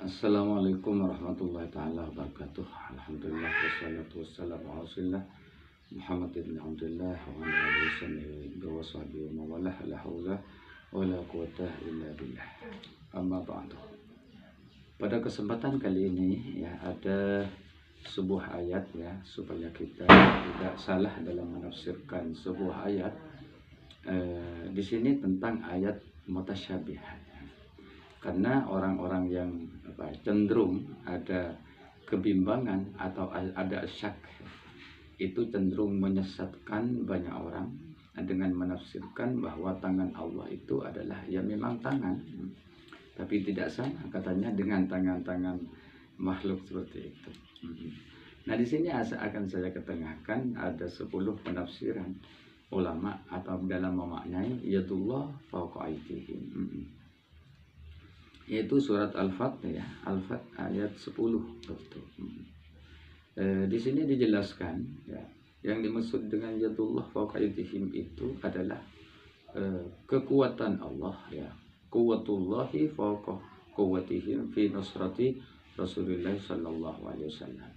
Assalamualaikum warahmatullahi taala wabarakatuh. Alhamdulillah wassalatu wassalamu ala Rasulillah Muhammad ibn Abdullah wa ala alihi wa sahbihi wa mawalah la haula wala quwata illa billah. Amma ba'du. Pada kesempatan kali ini ya ada sebuah ayat ya supaya kita tidak salah dalam menafsirkan sebuah ayat. Di sini tentang ayat mutasyabihat. Karena orang-orang yang cenderung ada kebimbangan atau ada syak, itu cenderung menyesatkan banyak orang dengan menafsirkan bahwa tangan Allah itu adalah ya memang tangan, tapi tidak sama katanya dengan tangan-tangan makhluk seperti itu. Nah di sini akan saya ketengahkan ada 10 penafsiran ulama atau dalam memaknai yadullah fawqa aydihim. Yaitu surat Al-Fat ya, Al-Fat ayat 10 betul. Di sini dijelaskan ya, yang dimaksud dengan yadullah fawqa aydihim itu adalah kekuatan Allah ya, quwwatullahi fawqa quwwatihim fi nusrati Rasulullah sallallahu alaihi wasallam.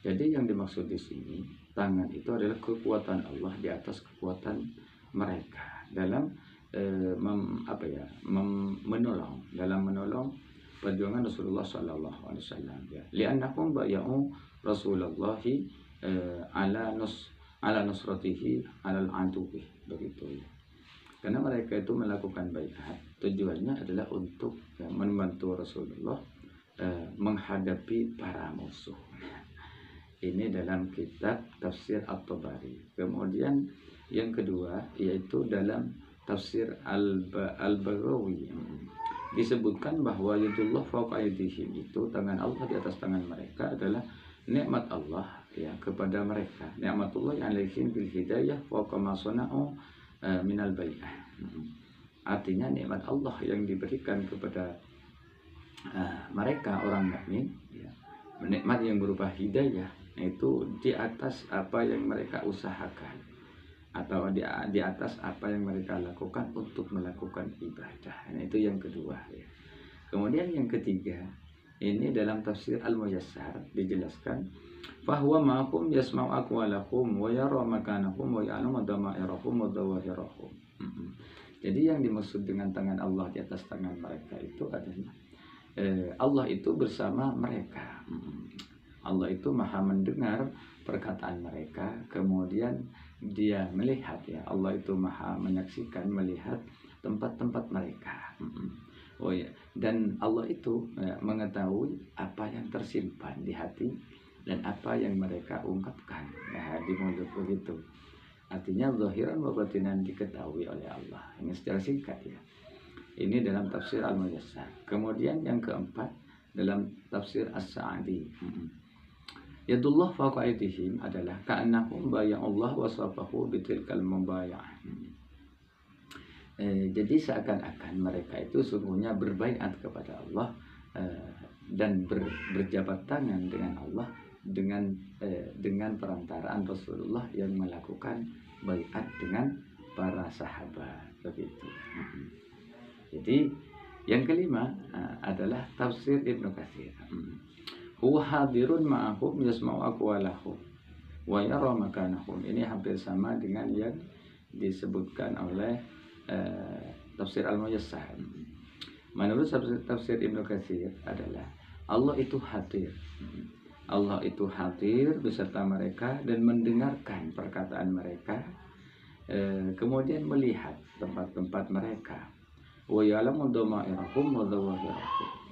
Jadi yang dimaksud di sini tangan itu adalah kekuatan Allah di atas kekuatan mereka dalam menolong perjuangan Rasulullah sallallahu alaihi wasallam ya. Li'annakum bay'u Rasulullah ala nusratihi alal aduwi begitu ya. Karena mereka itu melakukan baiat tujuannya adalah untuk ya, membantu Rasulullah menghadapi para musuh. Ini dalam kitab tafsir At-Tabari. Kemudian yang kedua yaitu dalam tafsir Al-Baghawi disebutkan bahwa yadullah fawqa aydihim itu tangan Allah di atas tangan mereka adalah nikmat Allah ya kepada mereka. Nikmatullah alaihim bil hidayah fawqa ma sana'u minal bai'ah. Artinya nikmat Allah yang diberikan kepada mereka orang mukmin ya. Nikmat yang berupa hidayah itu di atas apa yang mereka usahakan atau di atas apa yang mereka lakukan untuk melakukan ibadah. Nah, itu yang kedua ya. Kemudian yang ketiga, ini dalam tafsir Al-Muyassar dijelaskan bahwa ma'akum yasma'u aqwalakum wa yara makanahum wa ya'lamu dama'irahum wa dawahirahum. Jadi yang dimaksud dengan tangan Allah di atas tangan mereka itu adalah Allah itu bersama mereka. Allah itu maha mendengar perkataan mereka, kemudian dia melihat ya, Allah itu maha menyaksikan, melihat tempat-tempat mereka. Oh ya, dan Allah itu ya, mengetahui apa yang tersimpan di hati dan apa yang mereka ungkapkan ya, di mulut begitu. Artinya zahiran wa batinan diketahui oleh Allah. Ini secara singkat ya. Ini dalam tafsir Al-Muyassar. Kemudian yang keempat dalam tafsir As-Sa'di. Yadullah fawqa aydihim adalah ka'annahum bay'allah wa safahu bitilkal mubay'ah. Jadi seakan-akan mereka itu sungguhnya berbaiat kepada Allah dan berjabat tangan dengan Allah dengan perantaraan Rasulullah yang melakukan baiat dengan para sahabat begitu. Jadi yang kelima adalah tafsir Ibnu Katsir. Huwa hadirun ma'ahum yasma'u aqwalahum wa yara makanahum. Ini hampir sama dengan yang disebutkan oleh tafsir Al-Muyassar. Menurut tafsir Ibnu Katsir adalah Allah itu hadir. Allah itu hadir beserta mereka dan mendengarkan perkataan mereka, kemudian melihat tempat-tempat mereka. Wa ya'lamu dama'irahum wa dawahirahum.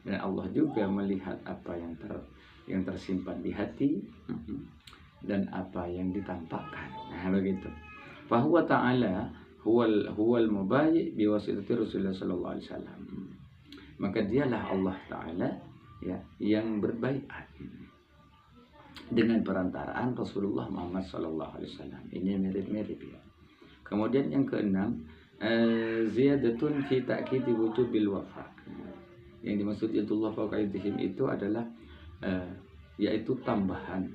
Dan Allah juga melihat apa yang tersimpan di hati dan apa yang ditampakkan. Nah begitu. Fahuwa ta'ala huwal mubayyi biwasitati Rasulullah sallallahu alaihi wasallam. Maka dialah Allah Ta'ala ya yang berbaiat dengan perantaraan Rasulullah Muhammad sallallahu alaihi wasallam. Ini mirip-mirip ya. Kemudian yang keenam, ziyadatun fi ta'kidi wujubil wafa. Yang dimaksud yadullah fawqa aydihim itu adalah yaitu tambahan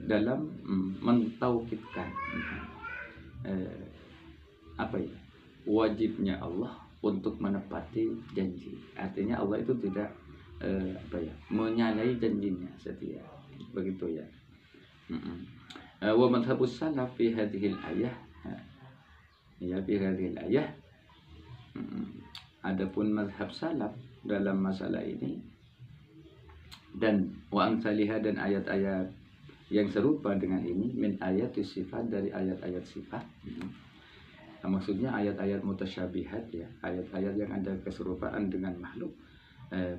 dalam mentaukidkan apa ya wajibnya Allah untuk menepati janji. Artinya Allah itu tidak menyalahi janjinya, setia. Begitu ya. Wa madhhabus salaf fi hadhil ayah. Ya, fi hadhil ayah. Adapun mazhab salaf dalam masalah ini dan wa amsalihha, dan ayat-ayat yang serupa dengan ini, min ayat sifat, dari ayat-ayat sifat. Maksudnya ayat-ayat mutasyabihat ya, ayat-ayat yang ada keserupaan dengan makhluk.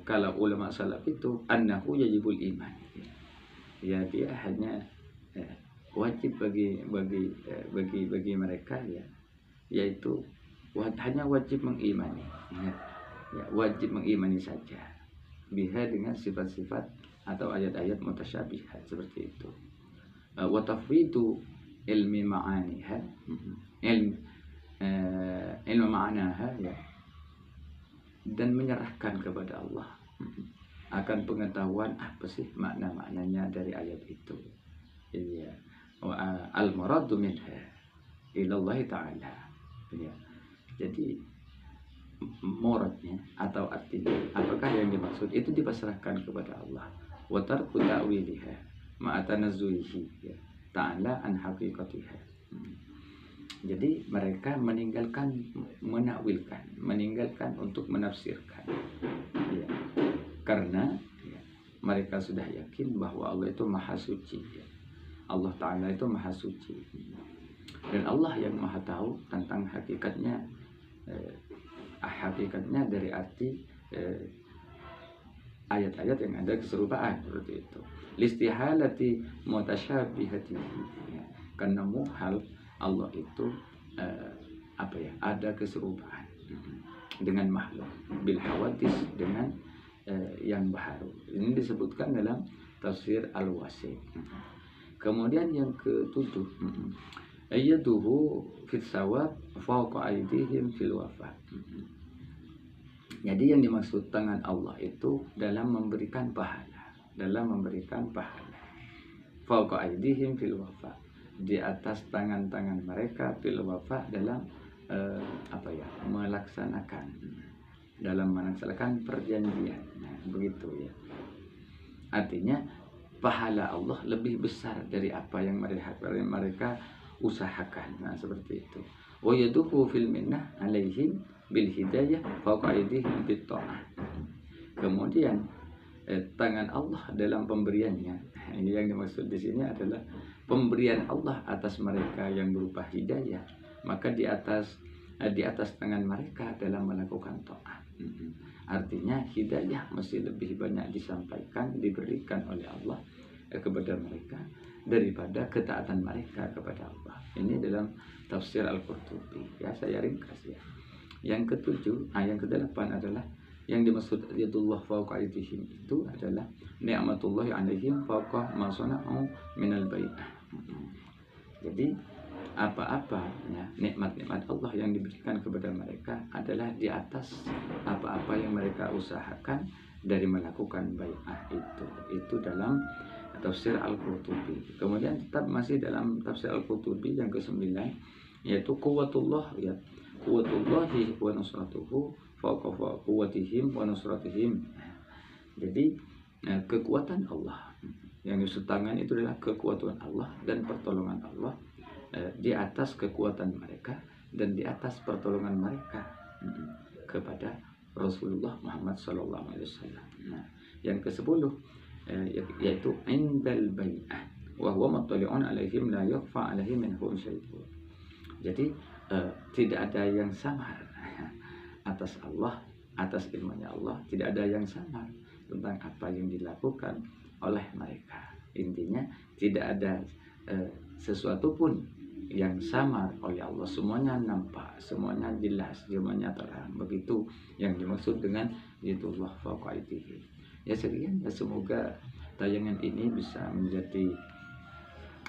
Kalau ulama salaf itu annahu yajibul iman. Ya, dia hanya wajib bagi mereka ya, yaitu hanya wajib mengimani ya, wajib mengimani saja biha, dengan sifat-sifat atau ayat-ayat mutasyabihat seperti itu. Wa tafwidu ilmi ma'aniha, ilmu ma'anaha ya, dan menyerahkan kepada Allah akan pengetahuan apa sih makna-maknanya dari ayat itu. Ya, al-muradu minha ila Allah Ta'ala ya. Jadi muradnya atau artinya, apakah yang dimaksud itu dipasrahkan kepada Allah. Wa tarku ta'wiliha ma'atanazzuhi ya, ta'ala an haqiqatiha. Jadi mereka meninggalkan menakwilkan, meninggalkan untuk menafsirkan ya. Karena ya, mereka sudah yakin bahwa Allah itu maha suci ya. Allah Ta'ala itu maha suci, dan Allah yang maha tahu tentang hakikatnya, hakikatnya dari arti ayat-ayat yang ada keserupaan seperti itu. Listihalati mutasyabihati ya. Karena muhal Allah itu ada keserupaan dengan makhluk, bil hawadis, dengan yang baharu. Ini disebutkan dalam tafsir Al-Wasi'. Kemudian yang ketujuh, ayyaduhu fit sawab fawqa aydihim fil wafat. Jadi yang dimaksud tangan Allah itu dalam memberikan pahala, fawqa aydihim fil wafat, di atas tangan-tangan mereka fil wafat, dalam melaksanakan perjanjian. Nah, begitu ya. Artinya pahala Allah lebih besar dari apa yang mereka usahakan. Nah, seperti itu. Wa yaduhu fil minnah alaihim bil hidayah fawqa aydihim bit ta'ah. Kemudian tangan Allah dalam pemberiannya. Ini yang dimaksud di sini adalah pemberian Allah atas mereka yang berupa hidayah, maka di atas tangan mereka dalam melakukan taat. Artinya hidayah masih lebih banyak disampaikan, diberikan oleh Allah kepada mereka daripada ketaatan mereka kepada Allah. Ini dalam tafsir Al-Qurtubi ya, saya ringkas ya. Yang ketujuh, yang kedelapan adalah yang dimaksud yadullah fawqa aydihim itu adalah ni'matullahi alaihim fawqa ma sana'u minal bai'ah. Jadi apa-apa ya, nikmat-nikmat Allah yang diberikan kepada mereka adalah di atas apa-apa yang mereka usahakan dari melakukan bai'ah itu dalam tafsir Al-Qurtubi. Kemudian tetap masih dalam tafsir Al-Qurtubi yang ke-9, yaitu quwwatullah ya, quwwatullahi wa nusratuhu fawqa quwwatihim wa nusratihim. Jadi kekuatan Allah yang disebut tangan itu adalah kekuatan Allah dan pertolongan Allah di atas kekuatan mereka dan di atas pertolongan mereka kepada Rasulullah Muhammad SAW. Nah, yang ke-10 yaitu indal bai'ah wa huwa muttali'un alaihim la yakhfa alaihim minhum syai'un. Jadi tidak ada yang samar atas Allah, atas ilmunya Allah, tidak ada yang samar tentang apa yang dilakukan oleh mereka. Intinya tidak ada sesuatu pun yang samar oleh Allah, semuanya nampak, semuanya jelas, semuanya terang. Begitu yang dimaksud dengan yadullah fawqa aydihim. Ya sekian, ya semoga tayangan ini bisa menjadi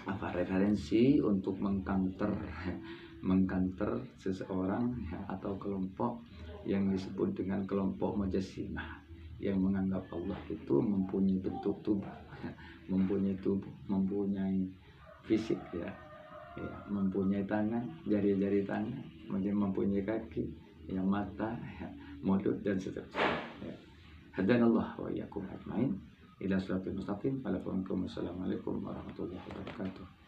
referensi untuk mengkanter seseorang ya, atau kelompok yang disebut dengan kelompok Mujassimah, yang menganggap Allah itu mempunyai bentuk tubuh, mempunyai fisik ya, mempunyai tangan, jari-jari tangan, mempunyai kaki ya mata, ya, mulut dan seterusnya. Ya. Hadanallah wa iyyakum ajmain ila siratal mustaqim. Assalamualaikum warahmatullahi wabarakatuh.